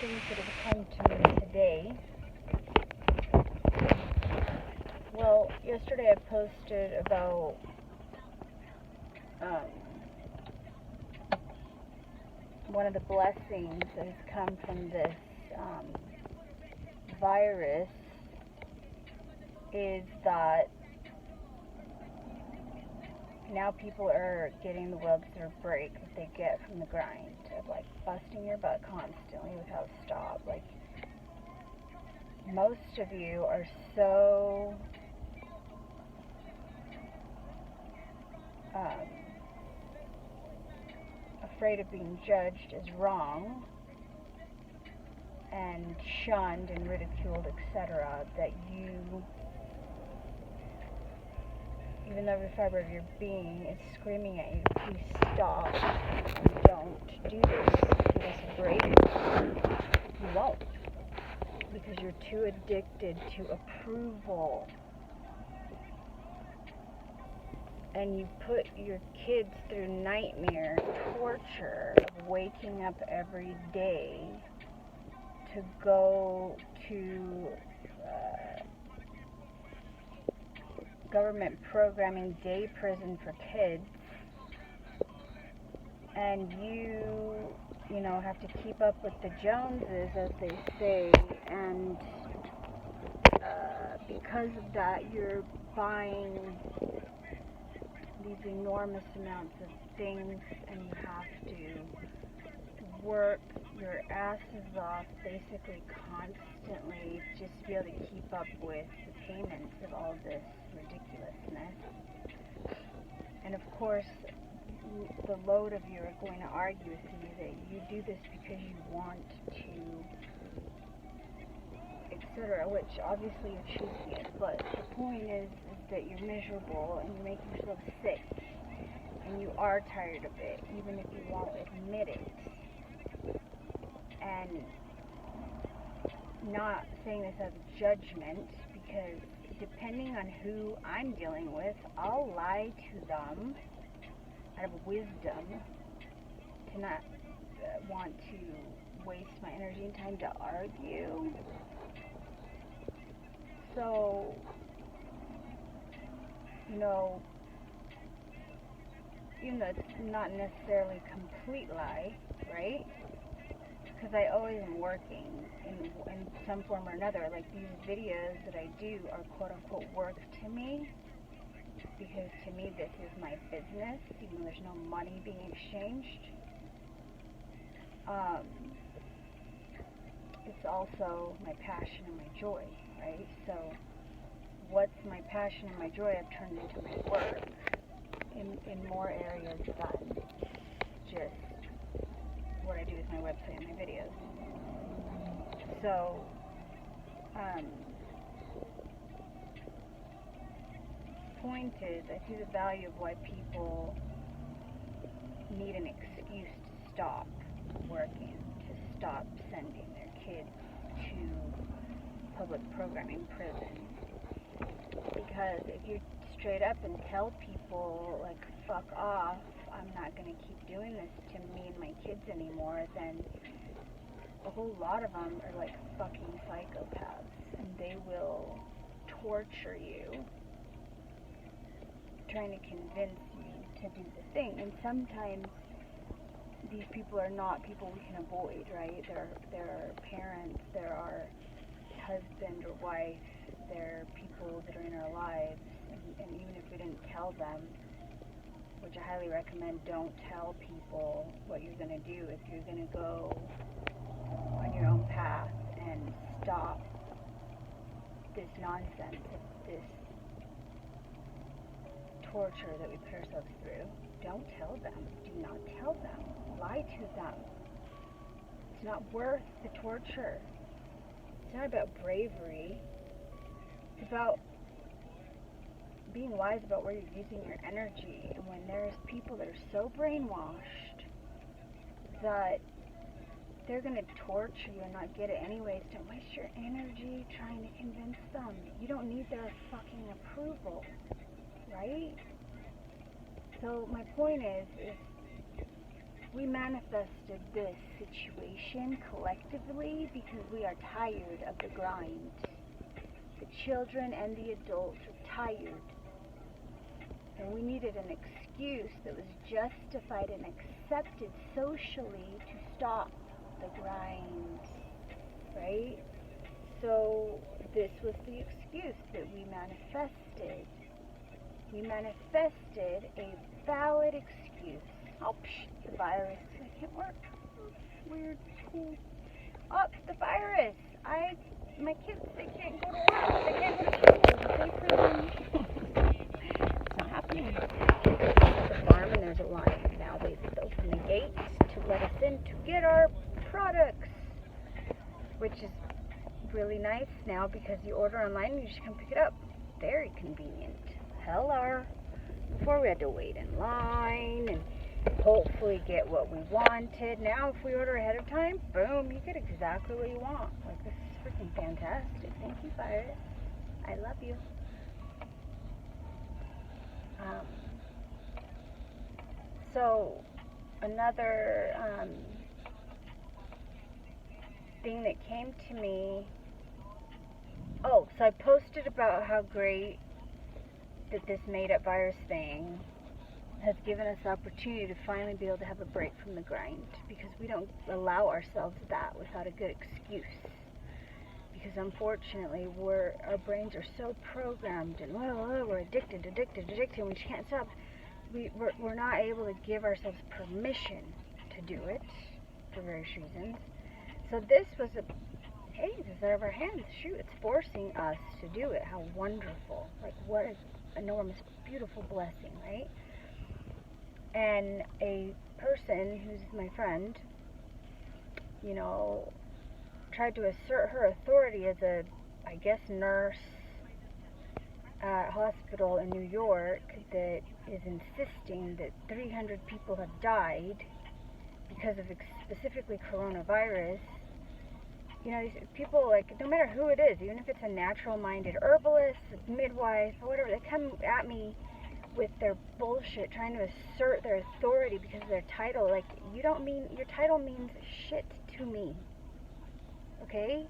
things that have come to me today. Well, yesterday I posted about one of the blessings that has come from this virus is that now people are getting the well-deserved break that they get from the grind of like busting your butt constantly without stop. Like, most of you are so afraid of being judged as wrong and shunned and ridiculed, etc., that you, even though every fiber of your being is screaming at you, please stop and don't do this break, you won't, because you're too addicted to approval. And you put your kids through nightmare torture of waking up every day to go to government programming day prison for kids, and you know, have to keep up with the Joneses, as they say, and because of that, you're buying these enormous amounts of things, and you have to work your asses off basically constantly just to be able to keep up with the payments of all this ridiculousness. And of course, the load of you are going to argue with me that you do this because you want to, etc., which obviously you're choosing it, but the point is that you're miserable and you're making yourself sick and you are tired of it, even if you won't admit it. And not saying this as a judgment, because depending on who I'm dealing with, I'll lie to them out of wisdom to not want to waste my energy and time to argue. So, you know, even though it's not necessarily a complete lie, right? Because I always am working in some form or another. Like, these videos that I do are quote-unquote work to me, because to me this is my business, even though there's no money being exchanged. It's also my passion and my joy, right? So what's my passion and my joy I've turned into my work in more areas than just what I do with my website and my videos. So, point is, I see the value of why people need an excuse to stop working, to stop sending their kids to public programming prison. Because if you straight up and tell people, like, fuck off, I'm not going to keep doing this to me and my kids anymore, then a whole lot of them are like fucking psychopaths, and they will torture you, trying to convince you to do the thing. And sometimes these people are not people we can avoid, right? There are parents, there are husband or wife, there are people that are in our lives, and even if we didn't tell them, which I highly recommend, don't tell people what you're going to do if you're going to go on your own path and stop this nonsense, this torture that we put ourselves through. Don't tell them. Do not tell them. Lie to them. It's not worth the torture. It's not about bravery. It's about being wise about where you're using your energy. And when there's people that are so brainwashed that they're going to torture you and not get it anyways, don't waste your energy trying to convince them. You don't need their fucking approval, right? So my point is We manifested this situation collectively because we are tired of the grind. The children and the adults are tired. And we needed an excuse that was justified and accepted socially to stop the grind. Right? So this was the excuse that we manifested. We manifested a valid excuse. Oh, the virus. It can't work. Weird. Cool. Oh, the virus. My kids, they can't go to work. They can't go to school. They freaking... It's not happening. The farm, and there's a line. Now they've opened the gates to let us in to get our products, which is really nice now because you order online and you just come pick it up. Very convenient. Hello. Before we had to wait in line and hopefully get what we wanted. Now if we order ahead of time, boom, you get exactly what you want. Like, this is freaking fantastic. Thank you, Virus. I love you. So another thing that came to me. Oh, so I posted about how great that this made-up virus thing has given us the opportunity to finally be able to have a break from the grind, because we don't allow ourselves that without a good excuse. Because unfortunately, our brains are so programmed and we're addicted, and we just can't stop. We're not able to give ourselves permission to do it for various reasons. So this was hey, it's out of our hands. Shoot, it's forcing us to do it. How wonderful. Like, what an enormous, beautiful blessing, right? And a person who's my friend, tried to assert her authority as a, I guess, nurse at a hospital in New York that is insisting that 300 people have died because of specifically coronavirus. These people, like, no matter who it is, even if it's a natural-minded herbalist, midwife, or whatever, they come at me with their bullshit, trying to assert their authority because of their title. Like, your title means shit to me, okay?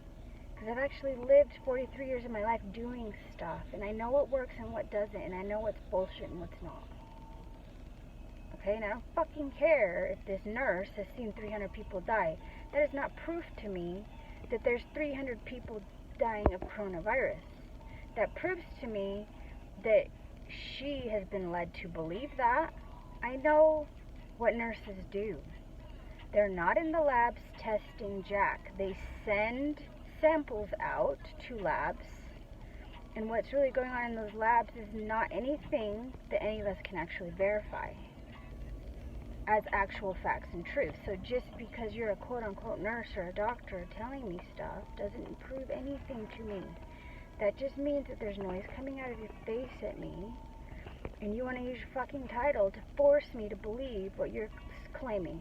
Because I've actually lived 43 years of my life doing stuff, and I know what works and what doesn't, and I know what's bullshit and what's not. Okay, and I don't fucking care if this nurse has seen 300 people die. That is not proof to me that there's 300 people dying of coronavirus. That proves to me that she has been led to believe that. I know what nurses do. They're not in the labs testing jack. They send samples out to labs, and what's really going on in those labs is not anything that any of us can actually verify as actual facts and truth. So just because you're a quote-unquote nurse or a doctor telling me stuff doesn't prove anything to me. That just means that there's noise coming out of your face at me, and you want to use your fucking title to force me to believe what you're claiming.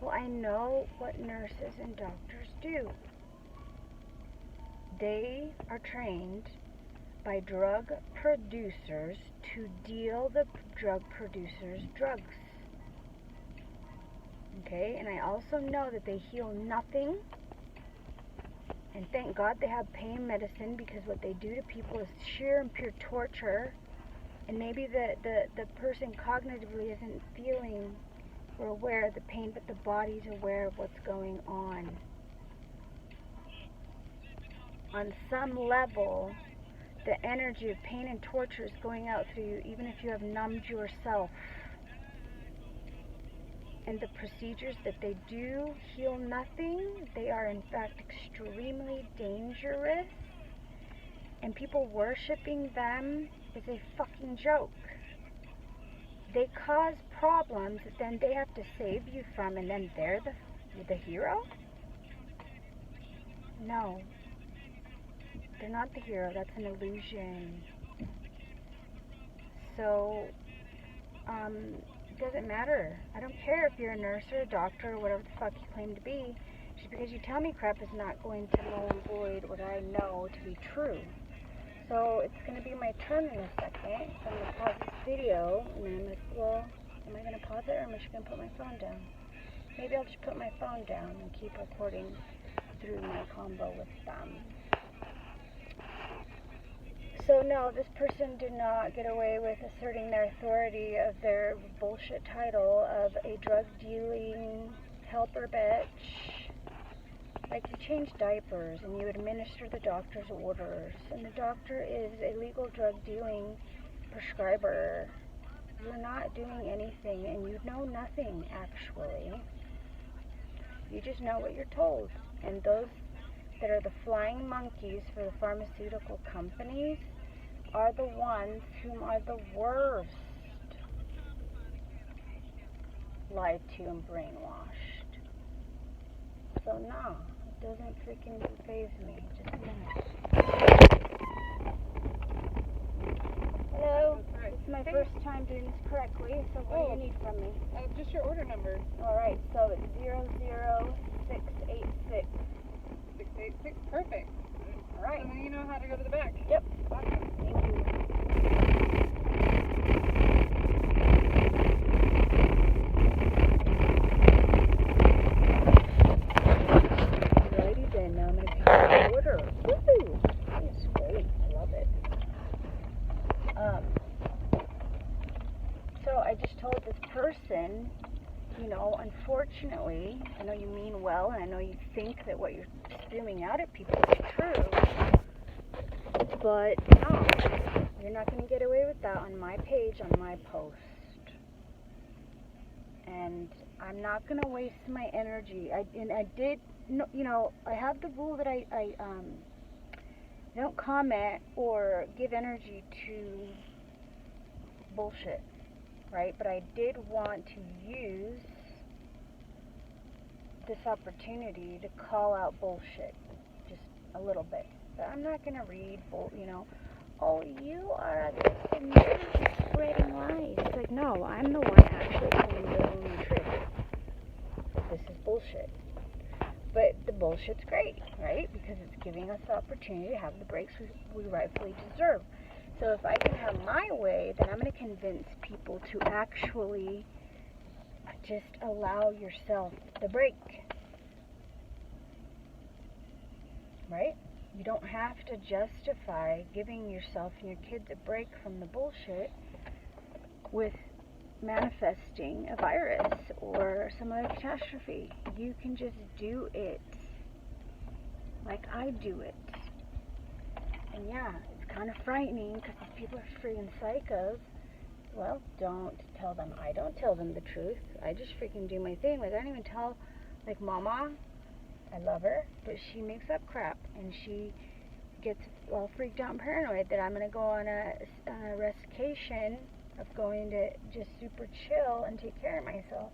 Well, I know what nurses and doctors do. They are trained by drug producers to deal the drug producers' drugs. Okay, and I also know that they heal nothing, and thank God they have pain medicine, because what they do to people is sheer and pure torture, and maybe the person cognitively isn't feeling or aware of the pain, but the body's aware of what's going on. On some level, the energy of pain and torture is going out through you, even if you have numbed yourself. And the procedures that they do heal nothing. They are in fact extremely dangerous, and people worshipping them is a fucking joke. They cause problems that then they have to save you from, and then they're the hero? No, they're not the hero. That's an illusion. So it doesn't matter. I don't care if you're a nurse or a doctor or whatever the fuck you claim to be. Just because you tell me crap is not going to null and void what I know to be true. So it's going to be my turn in a second. So I'm going to pause this video, and then I'm going to, Am I going to pause it, or am I just going to put my phone down? Maybe I'll just put my phone down and keep recording through my combo with them. So no, this person did not get away with asserting their authority of their bullshit title of a drug-dealing helper bitch. Like, you change diapers and you administer the doctor's orders, and the doctor is a legal drug-dealing prescriber. You're not doing anything, and you know nothing, actually. You just know what you're told. And those that are the flying monkeys for the pharmaceutical companies are the ones whom are the worst lied to and brainwashed. So no, it doesn't freaking faze me. Just a minute. Hello, this is my first time doing this correctly, so what do you need from me? Just your order number. Alright, so it's 00686. 686. Perfect. Alright. So then you know how to go to the back. Yep. Awesome. Thank you. Alrighty then, now I'm going to pick up the order. Woohoo! It's great. I love it. So I just told this person, you know, unfortunately, I know you mean well, and I know you think that what you're spewing out at people is true, but no, you're not going to get away with that on my page, on my post. And I'm not going to waste my energy. I did, you know, I have the rule that I don't comment or give energy to bullshit, right? But I did want to use this opportunity to call out bullshit just a little bit. But I'm not going to read, you know, oh, you are this and you're spreading lies. It's like, no, I'm the one actually telling the only truth. This is bullshit. But the bullshit's great, right? Because it's giving us the opportunity to have the breaks we rightfully deserve. So if I can have my way, then I'm going to convince people to actually just allow yourself the break. Right? You don't have to justify giving yourself and your kids a break from the bullshit with manifesting a virus or some other catastrophe. You can just do it like I do it. And yeah, it's kind of frightening because these people are freaking psychos. Well, don't tell them. I don't tell them the truth. I just freaking do my thing. Like, I don't even tell, like, Mama, I love her, but she makes up crap, and she gets all freaked out and paranoid that I'm going to go on a restication of going to just super chill and take care of myself.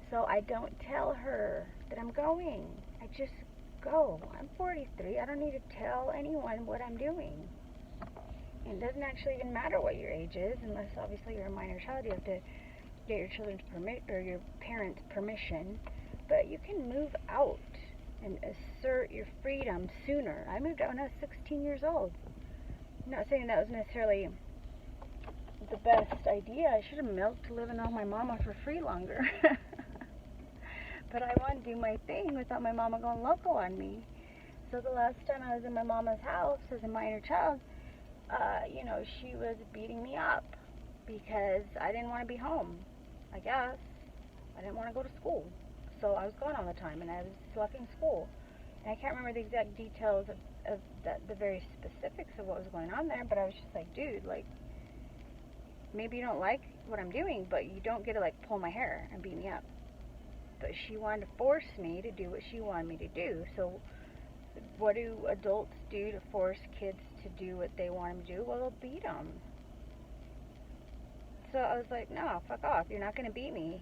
So I don't tell her that I'm going. I just go. I'm 43. I don't need to tell anyone what I'm doing. It doesn't actually even matter what your age is, unless obviously you're a minor child. You have to get your children's your parents' permission. But you can move out and assert your freedom sooner. I moved out when I was 16 years old. I'm not saying that was necessarily the best idea. I should have milked living off my mama for free longer. But I wanted to do my thing without my mama going loco on me. So the last time I was in my mama's house as a minor child, you know, she was beating me up because I didn't want to be home, I guess. I didn't want to go to school. So I was gone all the time, and I was flunking school. And I can't remember the exact details of the very specifics of what was going on there, but I was just like, dude, like, maybe you don't like what I'm doing, but you don't get to, like, pull my hair and beat me up. But she wanted to force me to do what she wanted me to do. So what do adults do to force kids to do what they want them to do? Well, they'll beat them. So I was like, no, fuck off. You're not going to beat me.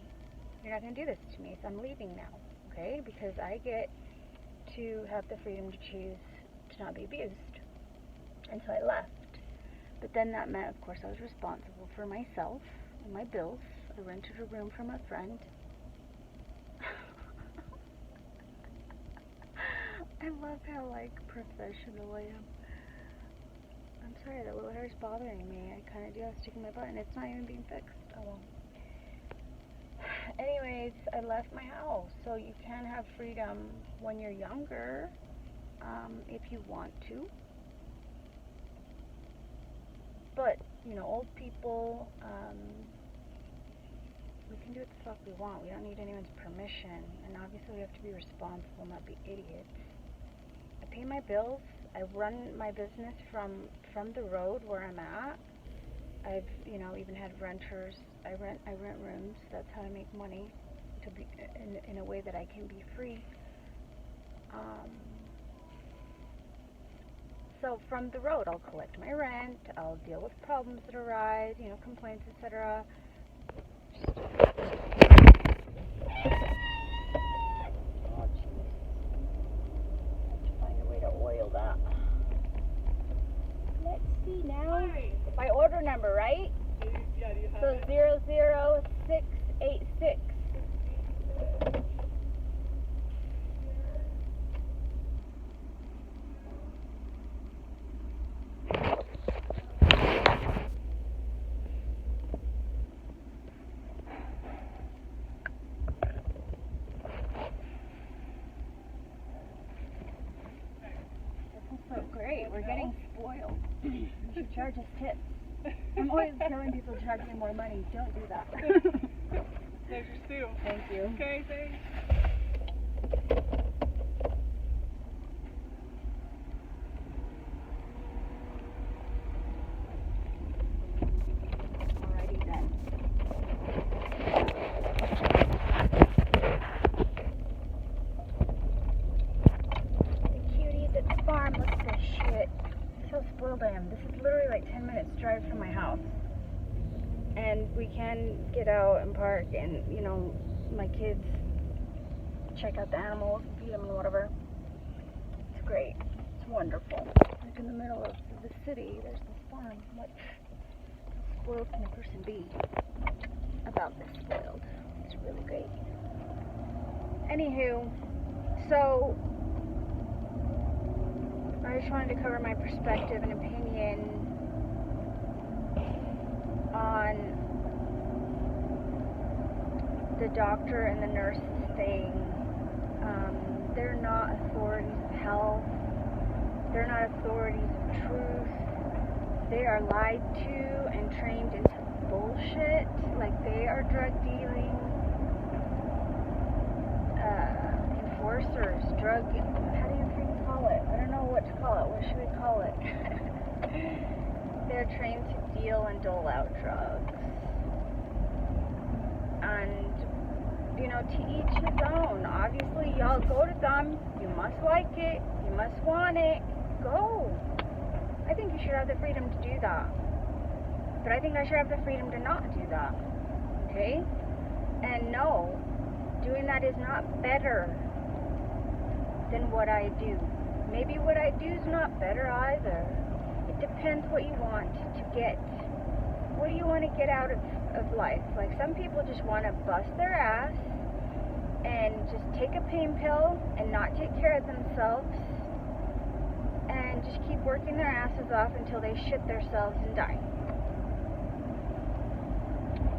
You're not going to do this to me. So I'm leaving now, okay? Because I get to have the freedom to choose to not be abused. And so I left. But then that meant, of course, I was responsible for myself and my bills. I rented a room from a friend. I love how, like, professional I am. I'm sorry, that little hair is bothering me. I kind of do have to stick in my butt, and it's not even being fixed. Oh, well. anyways, I left my house. So you can have freedom when you're younger, if you want to. But, old people, we can do what the fuck we want. We don't need anyone's permission. And obviously we have to be responsible, not be idiots. I pay my bills. I run my business from the road where I'm at. I've, even had renters. I rent rooms. That's how I make money, to be in a way that I can be free. So from the road, I'll collect my rent. I'll deal with problems that arise, complaints, etc. Oh, jeez. I have to find a way to oil that. Let's see now. Hi. My order number, right? Yeah, do you have So it? 00686. So great, we're getting spoiled. You should charge us tips. I'm always telling people to charge me more money. Don't do that. There's your stew. Thank you. Okay, thanks. Alrighty then. The cuties at the farm look so shit. So spoiled I am. This is literally like 10 minutes drive from my house. And we can get out and park and, my kids check out the animals and feed them and whatever. It's great. It's wonderful. Like in the middle of the city, there's this farm. What how spoiled can a person be about this spoiled? It's really great. Anywho, so I just wanted to cover my perspective and opinion on the doctor and the nurses thing. They're not authorities of health. They're not authorities of truth. They are lied to and trained into bullshit. Like they are drug dealing enforcers, how do you freaking call it? I don't know what to call it. What should we call it? They're trained to deal and dole out drugs. And, to each his own. Obviously, y'all go to them. You must like it. You must want it. Go. I think you should have the freedom to do that. But I think I should have the freedom to not do that. Okay? And no, doing that is not better than what I do. Maybe what I do is not better either. It depends what you want to get. What do you want to get out of life? Like some people just want to bust their ass and just take a pain pill and not take care of themselves and just keep working their asses off until they shit themselves and die.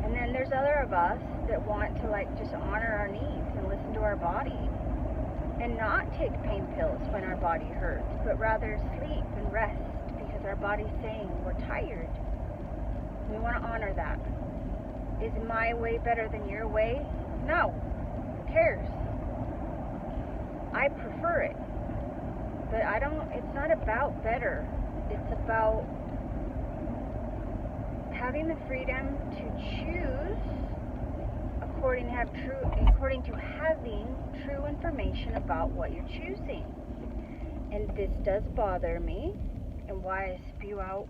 And then there's other of us that want to just honor our needs and listen to our body and not take pain pills when our body hurts, but rather sleep and rest because our body's saying we're tired. We want to honor that. Is my way better than your way? No. Who cares? I prefer it. But it's not about better. It's about having the freedom to choose according to having true information about what you're choosing. And this does bother me, and why I spew out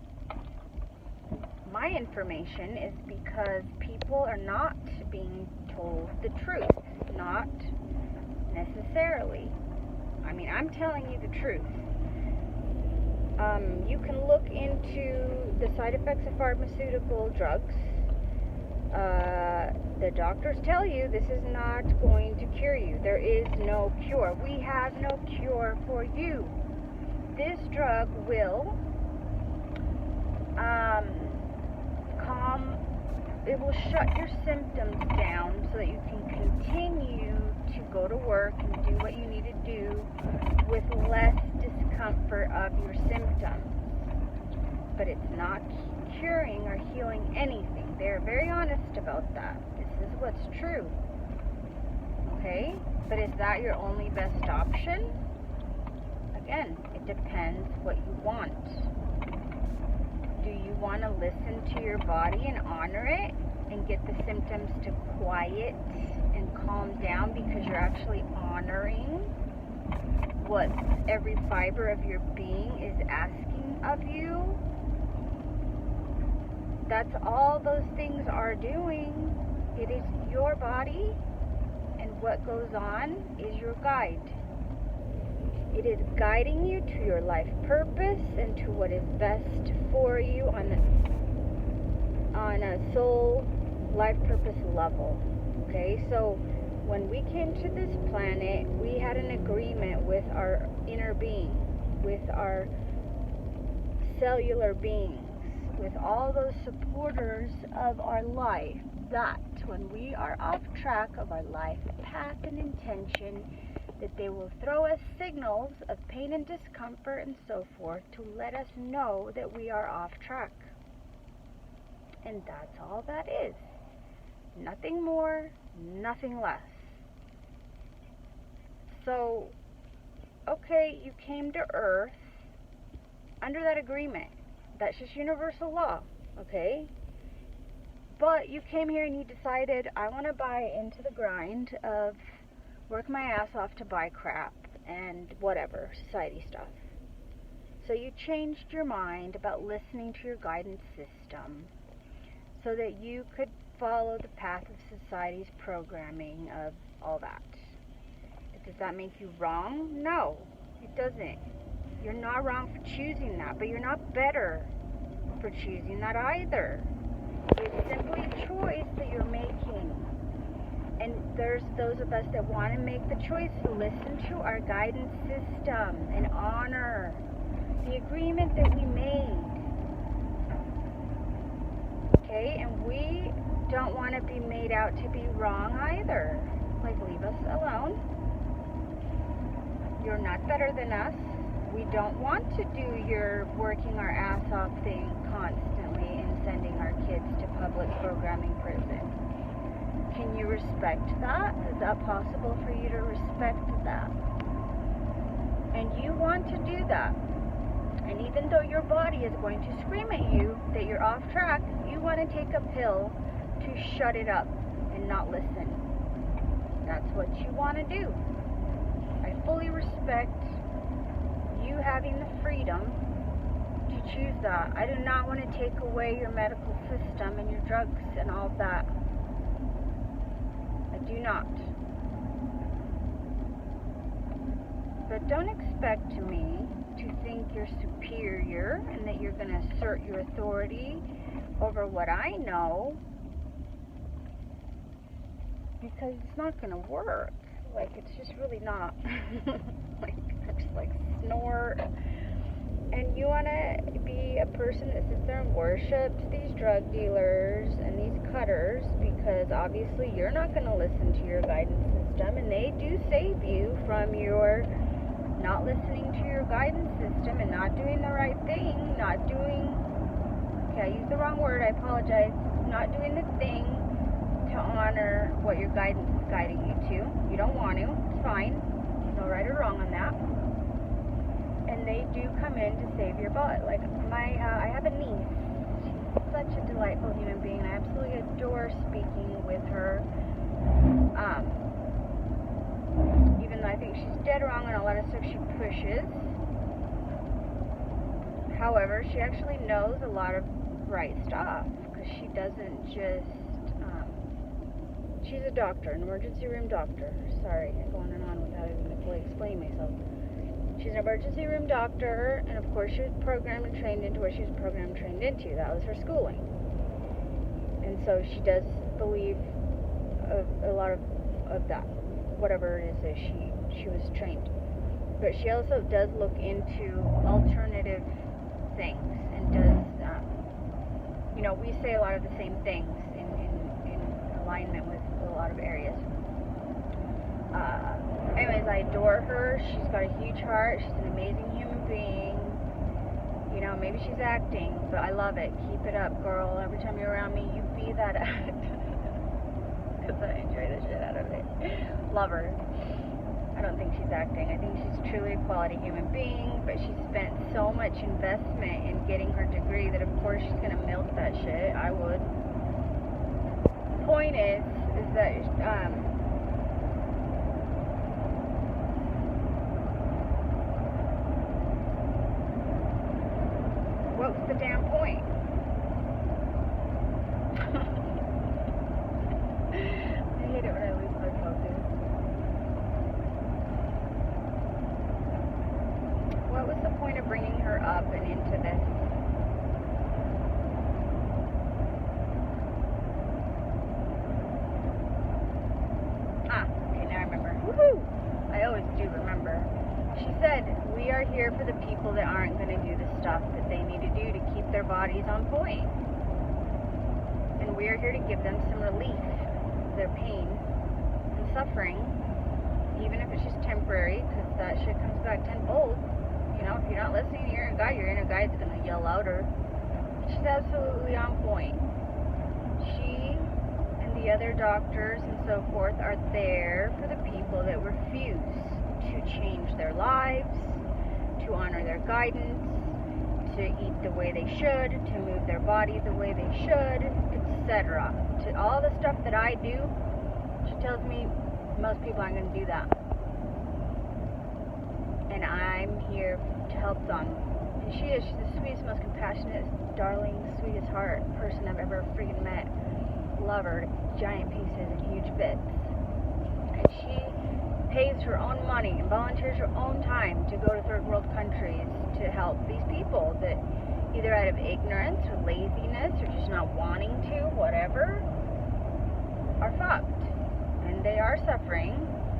my information is because people are not being told the truth. Not necessarily. I mean, I'm telling you the truth. You can look into the side effects of pharmaceutical drugs. The doctors tell you this is not going to cure you. There is no cure. We have no cure for you. This drug will calm it will shut your symptoms down so that you can continue to go to work and do what you need to do with less discomfort of your symptoms. But it's not curing or healing anything. They're very honest about that. This is what's true. Okay? But is that your only best option? Again, it depends what you want. Do you want to listen to your body and honor it and get the symptoms to quiet and calm down because you're actually honoring what every fiber of your being is asking of you? That's all those things are doing. It is your body, and what goes on is your guide. It is guiding you to your life purpose and to what is best for you on a soul life purpose level. Okay, so when we came to this planet, we had an agreement with our inner being, with our cellular beings, with all those supporters of our life, that when we are off track of our life path and intention, that they will throw us signals of pain and discomfort and so forth to let us know that we are off track. And that's all that is. Nothing more, nothing less. So, okay, you came to Earth under that agreement. That's just universal law, okay? But you came here and you decided, I want to buy into the grind of work my ass off to buy crap and whatever, society stuff. So you changed your mind about listening to your guidance system so that you could follow the path of society's programming of all that. Does that make you wrong? No, it doesn't. You're not wrong for choosing that, but you're not better for choosing that either. It's simply a choice that you're making. And there's those of us that want to make the choice to listen to our guidance system and honor the agreement that we made. Okay? And we don't want to be made out to be wrong either. Like, leave us alone. You're not better than us. We don't want to do your working our ass off thing constantly and sending our kids to public programming prison. Can you respect that? Is that possible for you to respect that? And you want to do that. And even though your body is going to scream at you that you're off track, you want to take a pill to shut it up and not listen. That's what you want to do. I fully respect you having the freedom to choose that. I do not want to take away your medical system and your drugs and all that. I do not. But don't expect me to think you're superior and that you're going to assert your authority over what I know, because it's not going to work. Like, it's just really not. Like, I just like snort. And you want to be a person that sits there and worships these drug dealers and these cutters, because obviously you're not going to listen to your guidance system, and they do save you from your not listening to your guidance system and not doing the right thing, not doing, okay, I used the wrong word, I apologize, not doing the thing to honor what your guidance is guiding you to. You don't want to, it's fine, there's no right or wrong on that. And they do come in to save your butt. Like I have a niece. She's such a delightful human being. I absolutely adore speaking with her. Even though I think she's dead wrong on a lot of stuff she pushes. However, she actually knows a lot of right stuff, because she doesn't just, she's a doctor, an emergency room doctor. Sorry, I'm going on without even fully explaining myself. She's an emergency room doctor, and of course she was programmed and trained into what she was programmed and trained into. That was her schooling. And so she does believe a lot of that, whatever it is that she was trained. But she also does look into alternative things, and does, we say a lot of the same things in alignment with a lot of areas. Anyways, I adore her. She's got a huge heart. She's an amazing human being. You know, maybe she's acting, but I love it. Keep it up, girl. Every time you're around me, you be that act. Because I enjoy the shit out of it. Love her. I don't think she's acting. I think she's truly a quality human being, but she spent so much investment in getting her degree that of course she's going to milk that shit. I would. The point is that, what's the damn point? I hate it when I lose my focus. What was the point of bringing her up and into this? Okay, now I remember. Woohoo! I always do remember. She said, we are here for the people that aren't going to do the stuff that they need to do to keep their bodies on point. And we are here to give them some relief of their pain and suffering, even if it's just temporary, because that shit comes back tenfold. You know, if you're not listening to your inner guide's going to yell louder. She's absolutely on point. She and the other doctors and so forth are there for the people that refuse to change their lives, to honor their guidance, to eat the way they should, to move their body the way they should, etc. To all the stuff that I do, she tells me most people aren't going to do that. And I'm here to help them. And she's the sweetest, most compassionate, darling, sweetest heart person I've ever freaking met. Love her to giant pieces and huge bits. And she pays her own money and volunteers her own time to go to third world countries to help these people that either out of ignorance or laziness or just not wanting to, whatever, are fucked. And they are suffering,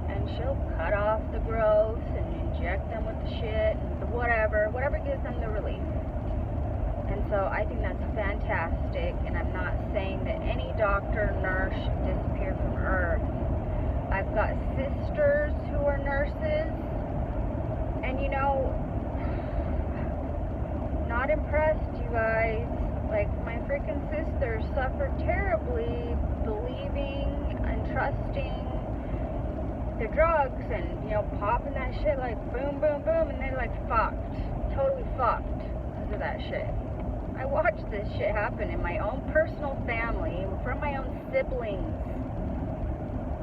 and she'll cut off the growth and inject them with the shit and the whatever gives them the relief. And so I think that's fantastic, and I'm not saying that any doctor, nurse should disappear from Earth. I've got sisters who are nurses, and you know, not impressed, you guys. Like, my freaking sisters suffered terribly believing and trusting the drugs and, you know, popping that shit like boom, boom, boom, and they're like fucked. Totally fucked because of that shit. I watched this shit happen in my own personal family, from my own siblings.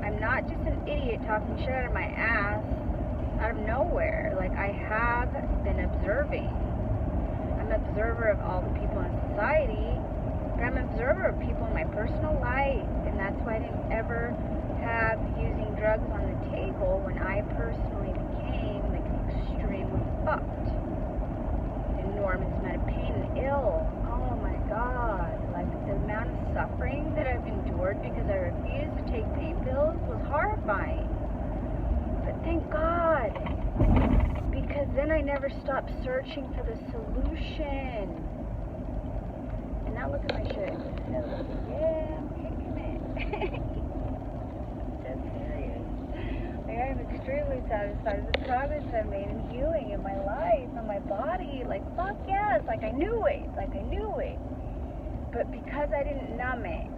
I'm not just an idiot talking shit out of my ass out of nowhere. Like, I have been observing. I'm an observer of all the people in society, but I'm an observer of people in my personal life, and that's why I didn't ever have using drugs on the table when I personally became like extremely fucked, enormous amount of pain and ill. Oh my god, like the amount of suffering that I've endured because I refused to take pain pills was horrifying. But thank God, because then I never stopped searching for the solution. And now look at my shit. Yeah, I'm kicking it. That's serious. Like, I'm extremely satisfied with the progress I've made in healing in my life and my body. Like, fuck yes. Like, I knew it. But because I didn't numb it,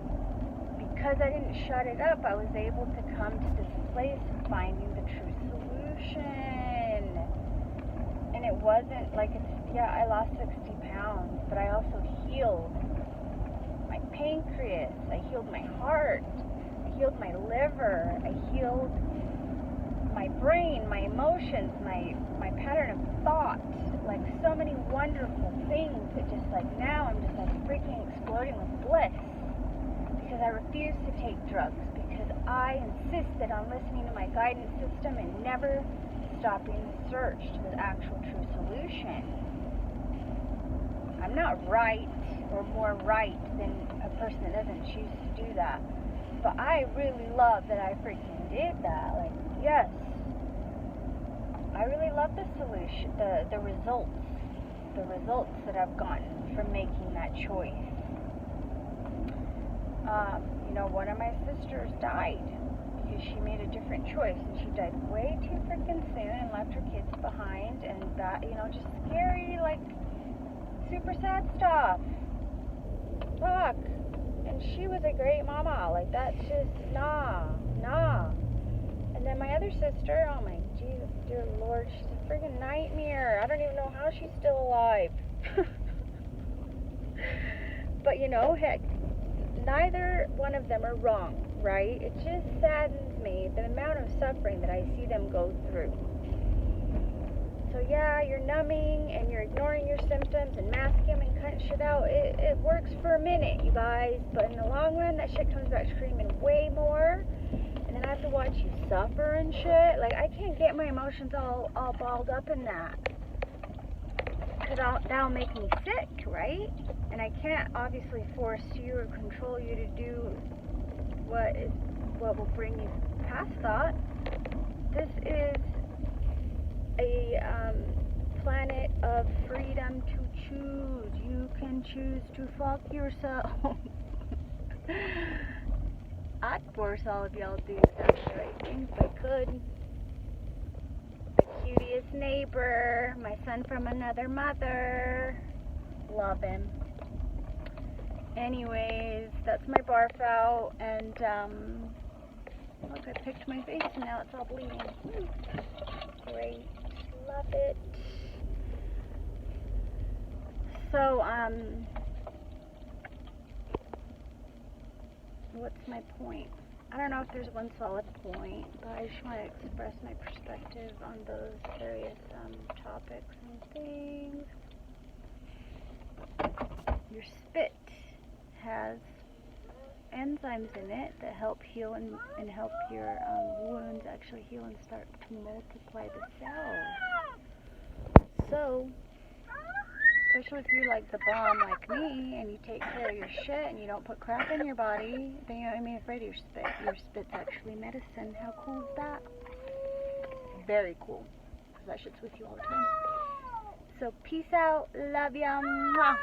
because I didn't shut it up, I was able to come to this place of finding the true solution. And it wasn't like I lost 60 pounds, but I also healed my pancreas. I healed my heart. I healed my liver. I healed my brain, my emotions, my pattern of thought. Like, so many wonderful things that just like now I'm just like freaking exploding with bliss because I refuse to take drugs, because I insisted on listening to my guidance system and never stopping the search to the actual true solution. I'm not right or more right than a person that doesn't choose to do that, but I really love that I freaking did that. Like, yes, I really love the solution, the results that I've gotten from making that choice. You know, one of my sisters died because she made a different choice, and she died way too freaking soon and left her kids behind, and that, you know, just scary, like, super sad stuff. Fuck. And she was a great mama. Like, that's just, nah. And then my other sister, oh my Jesus, dear Lord, she's a friggin' nightmare. I don't even know how she's still alive. But, you know, heck, neither one of them are wrong, right? It just saddens me, the amount of suffering that I see them go through. So yeah, you're numbing and you're ignoring your symptoms and masking them and cutting shit out. It works for a minute, you guys, but in the long run, that shit comes back screaming way more. And then I have to watch you suffer and shit. Like, I can't get my emotions all balled up in that. Because that'll make me sick, right? And I can't obviously force you or control you to do what will bring you past that. This is a planet of freedom to choose. You can choose to fuck yourself. I'd force all of y'all to do exactly the right thing if I could. The cutest neighbor, my son from another mother. Love him. Anyways, that's my barf out, and look, I picked my face and now it's all bleeding. Great. Love it. So, what's my point? I don't know if there's one solid point, but I just want to express my perspective on those various topics and things. Your spit has enzymes in it that help heal and help your wounds actually heal and start to multiply the cells. So, especially if you're like the bomb like me and you take care of your shit and you don't put crap in your body, then you don't be afraid of your spit. Your spit's actually medicine. How cool is that? Very cool. Because that shit's with you all the time. So peace out. Love ya. Mwah.